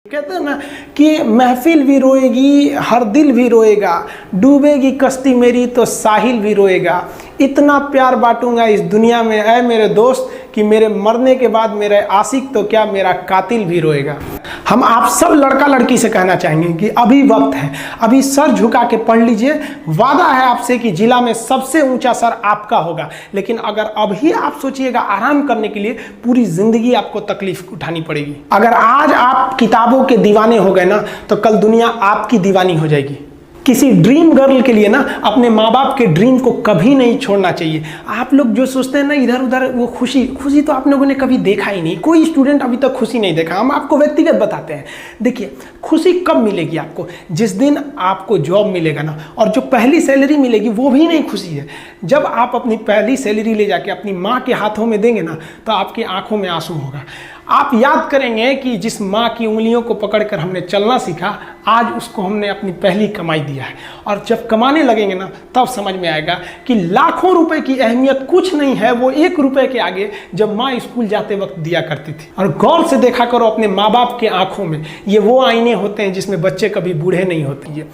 कहते हैं ना कि महफिल भी रोएगी, हर दिल भी रोएगा, डूबेगी कश्ती मेरी तो साहिल भी रोएगा। इतना प्यार बांटूंगा इस दुनिया में ऐ मेरे दोस्त कि मेरे मरने के बाद मेरे आशिक तो क्या मेरा कातिल भी रोएगा। हम आप सब लड़का लड़की से कहना चाहेंगे कि अभी वक्त है, अभी सर झुका के पढ़ लीजिए। वादा है आपसे कि जिला में सबसे ऊंचा सर आपका होगा। लेकिन अगर अभी आप सोचिएगा आराम करने के लिए, पूरी जिंदगी आपको तकलीफ उठानी पड़ेगी। अगर आज आप किताबों के दीवाने हो गए ना, तो कल दुनिया आपकी दीवानी हो जाएगी। किसी ड्रीम गर्ल के लिए ना अपने माँ बाप के ड्रीम को कभी नहीं छोड़ना चाहिए। आप लोग जो सोचते हैं ना इधर उधर, वो खुशी तो आप लोगों ने कभी देखा ही नहीं। कोई स्टूडेंट अभी तक खुशी नहीं देखा। हम आपको व्यक्तिगत बताते हैं। देखिए, खुशी कब मिलेगी आपको? जिस दिन आपको जॉब मिलेगा ना, और जो पहली सैलरी मिलेगी वो भी नहीं खुशी है। जब आप अपनी पहली सैलरी ले जाके अपनी माँ के हाथों में देंगे ना, तो आपकी आंखों में आंसू होगा। आप याद करेंगे कि जिस माँ की उंगलियों को पकड़कर हमने चलना सीखा, आज उसको हमने अपनी पहली कमाई दिया है। और जब कमाने लगेंगे ना, तब समझ में आएगा कि लाखों रुपए की अहमियत कुछ नहीं है वो 1 रुपए के आगे जब माँ स्कूल जाते वक्त दिया करती थी। और गौर से देखा करो अपने माँ बाप के आंखों में, ये वो आईने होते हैं जिसमें बच्चे कभी बूढ़े नहीं होते। ये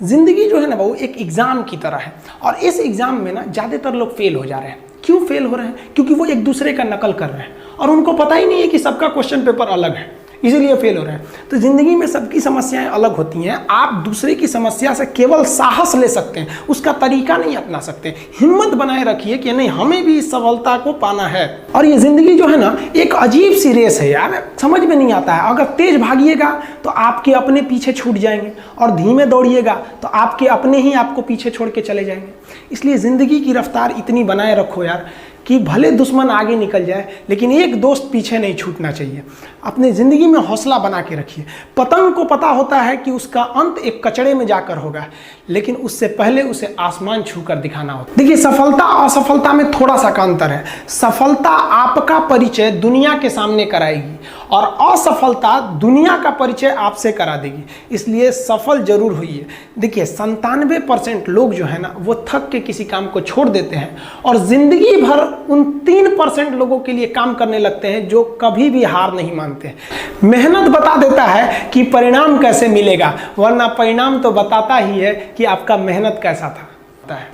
जिंदगी जो है ना, वो एक एग्जाम की तरह है। और इस एग्जाम में ना ज़्यादातर लोग फेल हो जा रहे हैं। क्यों फेल हो रहे हैं? क्योंकि वो एक दूसरे का नकल कर रहे हैं और उनको पता ही नहीं है कि सबका क्वेश्चन पेपर अलग है, इसीलिए फेल हो रहे हैं। तो जिंदगी में सबकी समस्याएं अलग होती हैं। आप दूसरे की समस्या से केवल साहस ले सकते हैं, उसका तरीका नहीं अपना सकते। हिम्मत बनाए रखिए कि नहीं, हमें भी इस सफलता को पाना है। और ये जिंदगी जो है ना, एक अजीब सी रेस है यार, समझ में नहीं आता है। अगर तेज भागिएगा तो आपके अपने पीछे छूट जाएंगे, और धीमे दौड़िएगा तो आपके अपने ही आपको पीछे छोड़ के चले जाएंगे। इसलिए जिंदगी की रफ्तार इतनी बनाए रखो यार कि भले दुश्मन आगे निकल जाए, लेकिन एक दोस्त पीछे नहीं छूटना चाहिए। अपने ज़िंदगी में हौसला बना के रखिए। पतंग को पता होता है कि उसका अंत एक कचड़े में जाकर होगा, लेकिन उससे पहले उसे आसमान छूकर दिखाना होता है। देखिए, सफलता और असफलता में थोड़ा सा का अंतर है। सफलता आपका परिचय दुनिया के सामने कराएगी, और असफलता दुनिया का परिचय आपसे करा देगी। इसलिए सफल जरूर होइए। देखिए, 97% लोग जो है ना, वो थक के किसी काम को छोड़ देते हैं, और जिंदगी भर उन 3% लोगों के लिए काम करने लगते हैं जो कभी भी हार नहीं मानते हैं। मेहनत बता देता है कि परिणाम कैसे मिलेगा, वरना परिणाम तो बताता ही है कि आपका मेहनत कैसा था।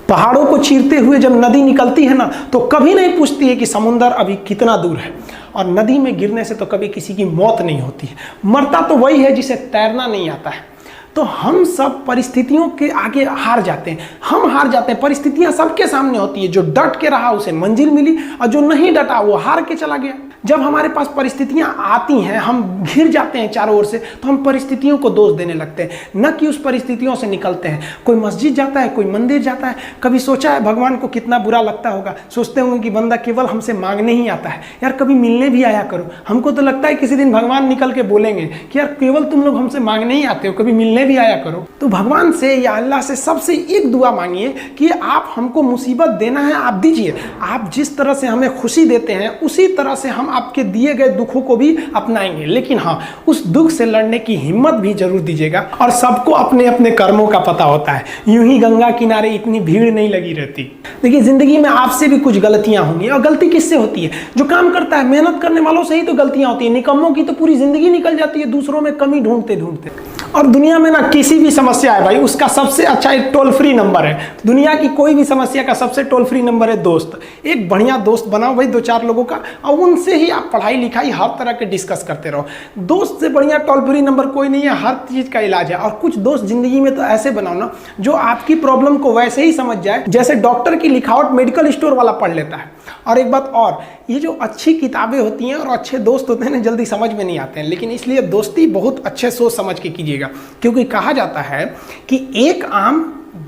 पहाड़ों को चीरते हुए जब नदी निकलती है ना, तो कभी नहीं पूछती है कि समुंदर अभी कितना दूर है। और नदी में गिरने से तो कभी किसी की मौत नहीं होती है। मरता तो वही है जिसे तैरना नहीं आता है। तो हम सब परिस्थितियों के आगे हार जाते हैं। हम हार जाते हैं। परिस्थितियां सबके सामने होती है। जो डट के रहा उसे मंजिल मिली, और जो नहीं डटा वो हार के चला गया। जब हमारे पास परिस्थितियां आती हैं, हम घिर जाते हैं चारों ओर से, तो हम परिस्थितियों को दोष देने लगते हैं, न कि उस परिस्थितियों से निकलते हैं। कोई मस्जिद जाता है, कोई मंदिर जाता है, कभी सोचा है भगवान को कितना बुरा लगता होगा? सोचते होंगे कि बंदा केवल हमसे मांगने ही आता है। यार, कभी मिलने भी आया करो। हमको तो लगता है किसी दिन भगवान निकल के बोलेंगे कि यार केवल तुम लोग हमसे मांगने ही आते हो, कभी मिलने भी आया करो। तो भगवान से या अल्लाह से सबसे एक दुआ मांगिए कि आप हमको मुसीबत देना है, आप दीजिए। आप जिस तरह से हमें खुशी देते हैं, उसी तरह से हम आपके दिए गए दुखों को भी अपनाएंगे। लेकिन हाँ, उस दुख से लड़ने की हिम्मत भी जरूर दीजिएगा। और सबको अपने अपने कर्मों का पता होता है। यूं ही गंगा किनारे इतनी भीड़ नहीं लगी रहती। देखिए, जिंदगी में आपसे भी कुछ गलतियां होंगी। और गलती किससे होती है? जो काम करता है, मेहनत करने वालों से ही तो गलतियां होती है। निकम्मों की तो पूरी जिंदगी निकल जाती है दूसरों में कमी ढूंढते ढूंढते। और दुनिया में ना किसी भी समस्या है भाई, उसका सबसे अच्छा एक टोल फ्री नंबर है। दुनिया की कोई भी समस्या का सबसे टोल फ्री नंबर है दोस्त। एक बढ़िया दोस्त बनाओ भाई, 2-4 लोगों का, और उनसे ही आप पढ़ाई लिखाई हर तरह के डिस्कस करते रहो। दोस्त से बढ़िया टोल फ्री नंबर कोई नहीं है। हर चीज का इलाज है। और कुछ दोस्त जिंदगी में तो ऐसे बनाओ ना, जो आपकी प्रॉब्लम को वैसे ही समझ जाए जैसे डॉक्टर की लिखावट मेडिकल स्टोर वाला पढ़ लेता है। और एक बात और, ये जो अच्छी किताबें होती हैं और अच्छे दोस्त होते हैं ना, जल्दी समझ में नहीं आते हैं। लेकिन इसलिए दोस्ती बहुत अच्छे सोच समझ के कीजिएगा, क्योंकि कहा जाता है कि एक आम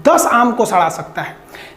10 आम को सड़ा सकता है,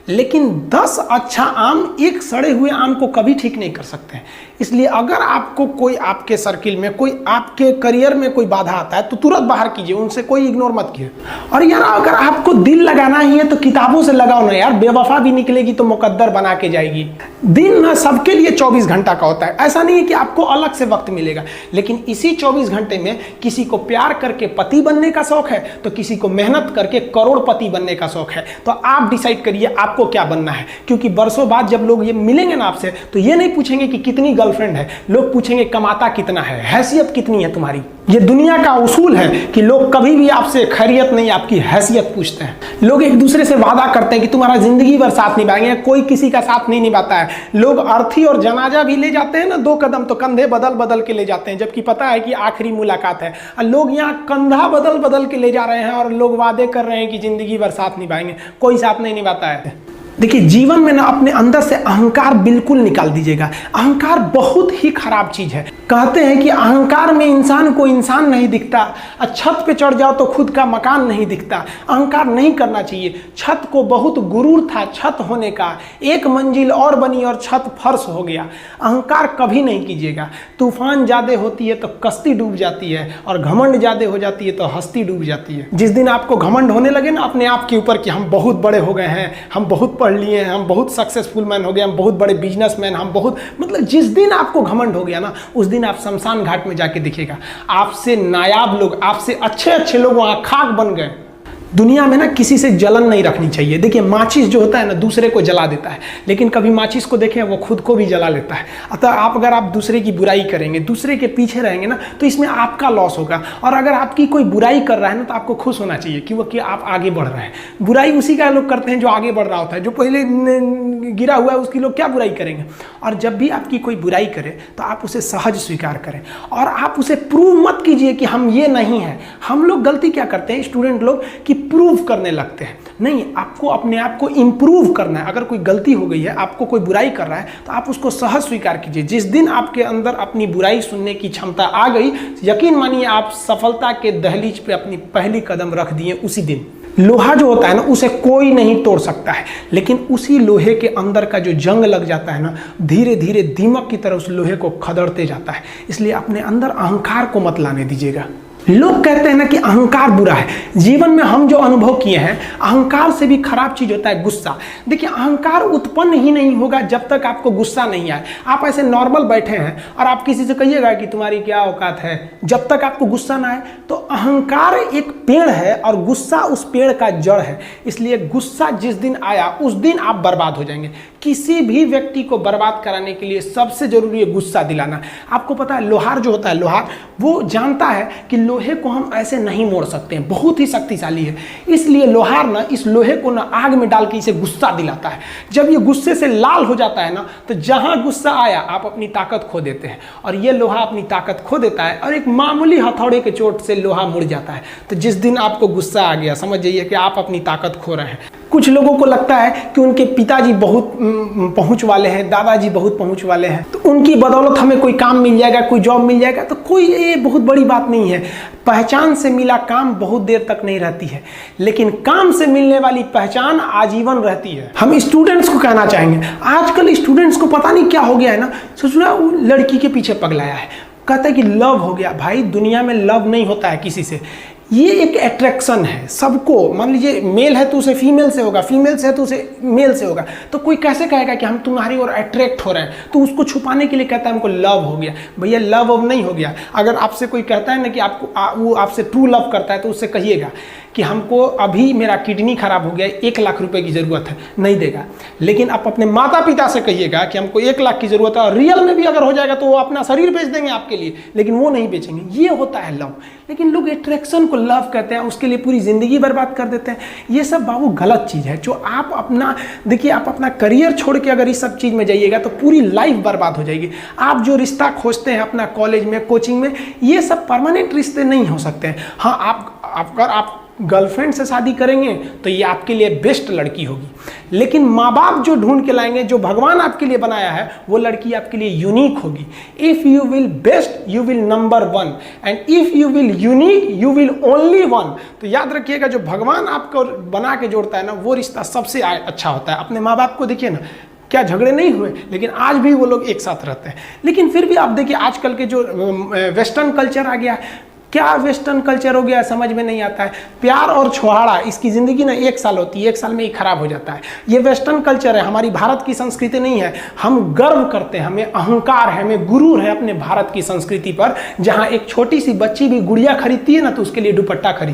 लेकिन 10 अच्छा आम एक सड़े हुए आम को कभी ठीक नहीं कर सकते हैं। इसलिए अगर आपको कोई आपके सर्किल में, कोई आपके करियर में कोई बाधा आता है, तो तुरंत बाहर कीजिए, उनसे कोई इग्नोर मत कीजिए। और यार, अगर आपको दिल लगाना ही है तो किताबों से लगाओ ना यार। बेवफा भी निकलेगी तो मुकद्दर बना के जाएगी। दिन ना सबके लिए 24 घंटा का होता है। ऐसा नहीं है कि आपको अलग से वक्त मिलेगा, लेकिन इसी 24 घंटे में किसी को प्यार करके पति बनने का शौक है, तो किसी को मेहनत करके करोड़पति बनने का शौक है। तो आप डिसाइड करिए भैया आपको क्या बनना है, क्योंकि बरसों बाद जब लोग ये मिलेंगे ना आपसे तो ये नहीं पूछेंगे कि कितनी गर्लफ्रेंड है, लोग पूछेंगे कमाता कितना है, हैसियत कितनी है तुम्हारी। ये दुनिया का उसूल है कि लोग कभी भी आपसे खैरियत नहीं आपकी हैसियत पूछते हैं। लोग एक दूसरे से वादा करते हैं कि तुम्हारा जिंदगी भर साथ निभाएंगे, कोई किसी का साथ नहीं निभाता है। लोग अर्थी और जनाजा भी ले जाते हैं ना 2 कदम, तो कंधे बदल बदल के ले जाते हैं, जबकि पता है कि आखिरी मुलाकात है। और लोग यहाँ कंधा बदल बदल के ले जा रहे हैं और लोग वादे कर रहे हैं कि जिंदगी भर साथ निभाएंगे, कोई साथ नहीं निभाता है। देखिए जीवन में ना अपने अंदर से अहंकार बिल्कुल निकाल दीजिएगा। अहंकार बहुत ही खराब चीज है। कहते हैं कि अहंकार में इंसान को इंसान नहीं दिखता, और छत पे चढ़ जाओ तो खुद का मकान नहीं दिखता। अहंकार नहीं करना चाहिए। छत को बहुत गुरूर था छत होने का, 1 मंजिल और बनी और छत फर्श हो गया। अहंकार कभी नहीं कीजिएगा। तूफान ज्यादा होती है तो कश्ती डूब जाती है, और घमंड ज्यादा हो जाती है तो हस्ती डूब जाती है। जिस दिन आपको घमंड होने लगे ना अपने आप के ऊपर कि हम बहुत बड़े हो गए हैं, हम बहुत पढ़ लिए हैं, हम बहुत सक्सेसफुल मैन हो गए, हम बहुत बड़े बिजनेसमैन, हम बहुत, मतलब जिस दिन आपको घमंड हो गया ना उस दिन आप शमशान घाट में जाके देखिएगा आपसे नायाब लोग, आपसे अच्छे अच्छे लोग वहां खाक बन गए। दुनिया में ना किसी से जलन नहीं रखनी चाहिए। देखिए माचिस जो होता है ना दूसरे को जला देता है, लेकिन कभी माचिस को देखें वो खुद को भी जला लेता है। अतः अगर आप दूसरे की बुराई करेंगे, दूसरे के पीछे रहेंगे ना, तो इसमें आपका लॉस होगा। और अगर आपकी कोई बुराई कर रहा है ना तो आपको खुश होना चाहिए कि आप आगे बढ़ रहे हैं। बुराई उसी का लोग करते हैं जो आगे बढ़ रहा होता है, जो पहले गिरा हुआ है उसकी लोग क्या बुराई करेंगे। और जब भी आपकी कोई बुराई करे तो आप उसे सहज स्वीकार करें, और आप उसे प्रूव मत कीजिए कि हम ये नहीं हैं। हम लोग गलती क्या करते हैं स्टूडेंट लोग कि प्रूव करने लगते हैं। नहीं, आपको अपने आप को इंप्रूव करना है। अगर कोई गलती हो गई है, आपको कोई बुराई कर रहा है, तो आप उसको सहज स्वीकार कीजिए। जिस दिन आपके अंदर अपनी बुराई सुनने की क्षमता आ गई, यकीन मानिए आप सफलता के दहलीज पे अपनी पहली कदम रख दिए उसी दिन। लोहा जो होता है ना उसे कोई नहीं तोड़ सकता है, लेकिन उसी लोहे के अंदर का जो जंग लग जाता है ना, धीरे धीरे दीमक की तरह उस लोहे को खदड़ते जाता है। इसलिए अपने अंदर अहंकार को मत लाने दीजिएगा। लोग कहते हैं ना कि अहंकार बुरा है। जीवन में हम जो अनुभव किए हैं, अहंकार से भी खराब चीज होता है गुस्सा। देखिए अहंकार उत्पन्न ही नहीं होगा जब तक आपको गुस्सा नहीं आए। आप ऐसे नॉर्मल बैठे हैं और आप किसी से कहिएगा कि तुम्हारी क्या औकात है, जब तक आपको गुस्सा ना आए। तो अहंकार एक पेड़ है और गुस्सा उस पेड़ का जड़ है। इसलिए गुस्सा जिस दिन आया उस दिन आप बर्बाद हो जाएंगे। किसी भी व्यक्ति को बर्बाद कराने के लिए सबसे जरूरी है गुस्सा दिलाना। आपको पता है लोहार जो होता है, लोहार वो जानता है कि लोहे को हम ऐसे नहीं मोड़ सकते हैं, बहुत ही शक्तिशाली है। इसलिए लोहार ना इस लोहे को ना आग में डाल के इसे गुस्सा दिलाता है। जब ये गुस्से से लाल हो जाता है ना, तो जहां गुस्सा आया आप अपनी ताकत खो देते हैं, और ये लोहा अपनी ताकत खो देता है और एक मामूली हथौड़े के चोट से लोहा मुड़ जाता है। तो जिस दिन आपको गुस्सा आ गया, समझ जाइए कि आप अपनी ताकत खो रहे हैं। कुछ लोगों को लगता है कि उनके पिताजी बहुत पहुंच वाले हैं, दादाजी बहुत पहुंच वाले हैं, तो उनकी बदौलत हमें कोई काम मिल जाएगा, कोई जॉब मिल जाएगा। तो कोई ये बहुत बड़ी बात नहीं है। पहचान से मिला काम बहुत देर तक नहीं रहती है, लेकिन काम से मिलने वाली पहचान आजीवन रहती है। हम स्टूडेंट्स को कहना चाहेंगे, आजकल स्टूडेंट्स को पता नहीं क्या हो गया है ना, सोच रहा वो लड़की के पीछे पगलाया है, कहता है कि लव हो गया। भाई दुनिया में लव नहीं होता है किसी से, ये एक अट्रैक्शन है सबको। मान लीजिए मेल है तो उसे फीमेल से होगा, फीमेल से है तो उसे मेल से होगा। तो कोई कैसे कहेगा कि हम तुम्हारी ओर अट्रैक्ट हो रहे हैं, तो उसको छुपाने के लिए कहता है हमको लव हो गया। भैया लव अब नहीं हो गया। अगर आपसे कोई कहता है ना कि आपको वो आपसे ट्रू लव करता है, तो उससे कहिएगा कि हमको अभी मेरा किडनी खराब हो गया, 1 लाख रुपए की जरूरत है, नहीं देगा। लेकिन आप अपने माता पिता से कहिएगा कि हमको 1 लाख की जरूरत है, और रियल में भी अगर हो जाएगा तो वो अपना शरीर बेच देंगे आपके लिए, लेकिन वो नहीं बेचेंगे। ये होता है लव। लेकिन लोग अट्रैक्शन को लव कहते हैं, उसके लिए पूरी जिंदगी बर्बाद कर देते हैं। ये सब बाबू गलत चीज है। जो आप अपना देखिए, आप अपना करियर छोड़ के अगर इस सब चीज में जाइएगा तो पूरी लाइफ बर्बाद हो जाएगी। आप जो रिश्ता खोजते हैं अपना कॉलेज में, कोचिंग में, ये सब परमानेंट रिश्ते नहीं हो सकते हैं। हाँ, अगर आप गर्लफ्रेंड से शादी करेंगे तो ये आपके लिए बेस्ट लड़की होगी, लेकिन माँ बाप जो ढूंढ के लाएंगे, जो भगवान आपके लिए बनाया है, वो लड़की आपके लिए यूनिक होगी। If you will best you will number 1, and if you will unique you will only 1। तो याद रखिएगा, जो भगवान आपको बना के जोड़ता है ना, वो रिश्ता सबसे अच्छा होता है। अपने माँ बाप को देखिए ना, क्या झगड़े नहीं हुए, लेकिन आज भी वो लोग एक साथ रहते हैं। लेकिन फिर भी आप देखिए आजकल के जो वेस्टर्न कल्चर आ गया, क्या वेस्टर्न कल्चर हो गया समझ में नहीं आता है। प्यार और छोहाड़ा, इसकी जिंदगी ना 1 साल होती है, 1 साल में ही खराब हो जाता है। ये वेस्टर्न कल्चर है, हमारी भारत की संस्कृति नहीं है। हम गर्व करते हैं, हमें अहंकार है, हमें गुरूर है अपने भारत की संस्कृति पर। जहां एक छोटी सी बच्ची भी गुड़िया खरीदती है ना, तो उसके लिए दुपट्टा खरीदती है।